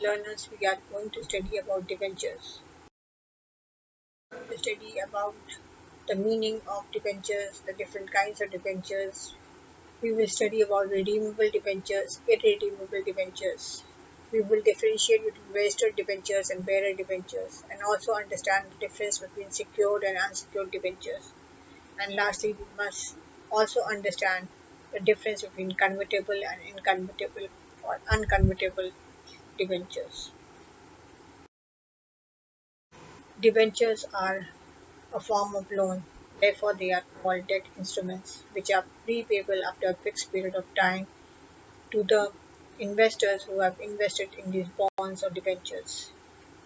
Learners, we are going to study about debentures. We study about the meaning of debentures, the different kinds of debentures. We will study about redeemable debentures, irredeemable debentures. We will differentiate between registered debentures and bearer debentures, and also understand the difference between secured and unsecured debentures. And lastly, we must also understand the difference between convertible and inconvertible or unconvertible debentures. Debentures are a form of loan, therefore they are called debt instruments, which are prepayable after a fixed period of time to the investors who have invested in these bonds or debentures.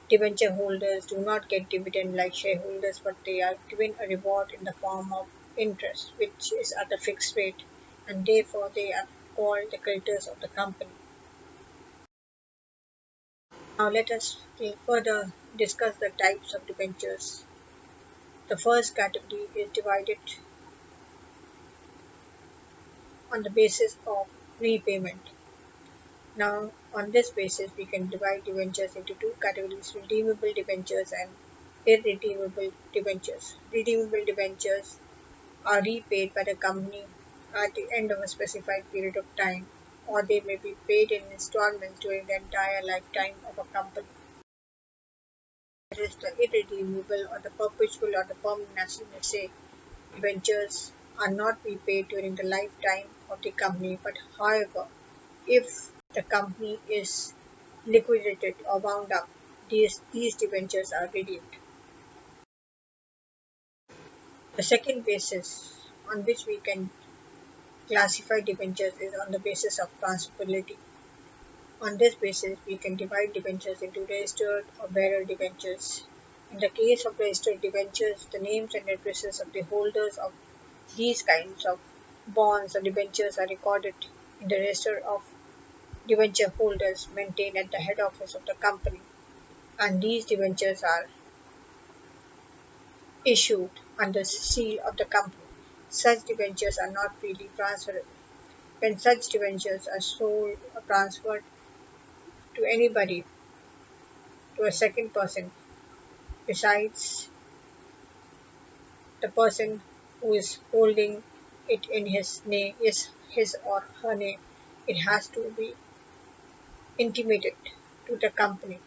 Debenture holders do not get dividend like shareholders, but they are given a reward in the form of interest, which is at a fixed rate, and therefore they are called the creditors of the company. Now let us further discuss the types of debentures. The first category is divided on the basis of repayment. Now, on this basis, we can divide debentures into two categories: redeemable debentures and irredeemable debentures. Redeemable debentures are repaid by the company at the end of a specified period of time, or they may be paid in installments during the entire lifetime of a company. There is the irredeemable or the perpetual or the permanent, as you may say, debentures are not repaid during the lifetime of the company, but however, if the company is liquidated or wound up, these debentures are redeemed. The second basis on which we can classify debentures is on the basis of transferability. On this basis, we can divide debentures into registered or bearer debentures. In the case of registered debentures, the names and addresses of the holders of these kinds of bonds or debentures are recorded in the register of debenture holders maintained at the head office of the company, and these debentures are issued under seal of the company. Such debentures are not freely transferable. When such debentures are sold or transferred to anybody, to a second person, besides the person who is holding it in his name, is his or her name, it has to be intimated to the company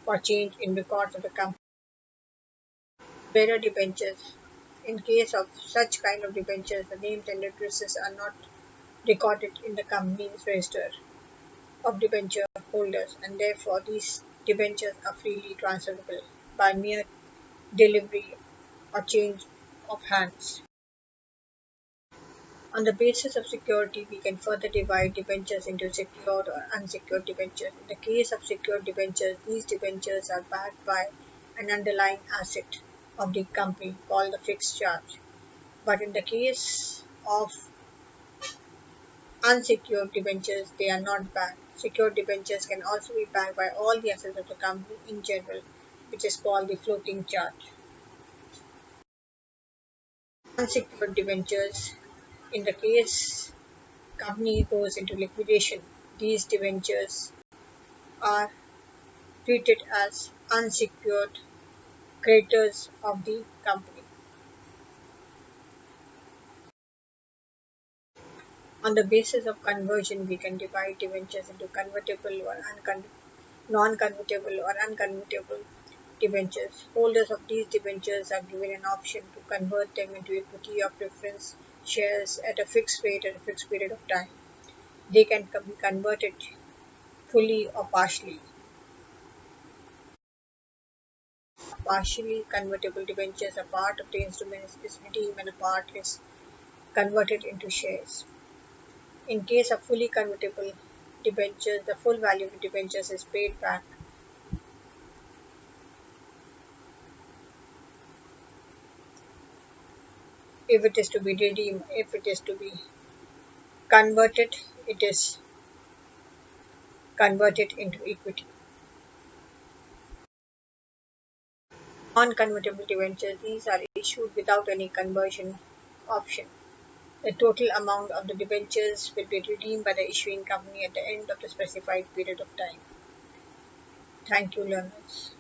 for change in records of the company. Bearer debentures. In case of such kind of debentures, the names and addresses are not recorded in the company's register of debenture holders, and therefore these debentures are freely transferable by mere delivery or change of hands. On the basis of security, we can further divide debentures into secured or unsecured debentures. In the case of secured debentures, these debentures are backed by an underlying asset of the company called the fixed charge. But in the case of unsecured debentures, they are not backed. Secured debentures can also be backed by all the assets of the company in general, which is called the floating charge. Unsecured debentures, in the case company goes into liquidation, these debentures are treated as unsecured creditors of the company. On the basis of conversion, we can divide debentures into convertible or non-convertible or unconvertible debentures. Holders of these debentures are given an option to convert them into equity or preference shares at a fixed rate at a fixed period of time. They can be converted fully or partially. Partially convertible debentures, a part of the instruments is redeemed and a part is converted into shares. In case of fully convertible debentures, the full value of the debentures is paid back. If it is to be redeemed, if it is to be converted, it is converted into equity. Non-convertible debentures, these are issued without any conversion option. The total amount of the debentures will be redeemed by the issuing company at the end of the specified period of time. Thank you, learners.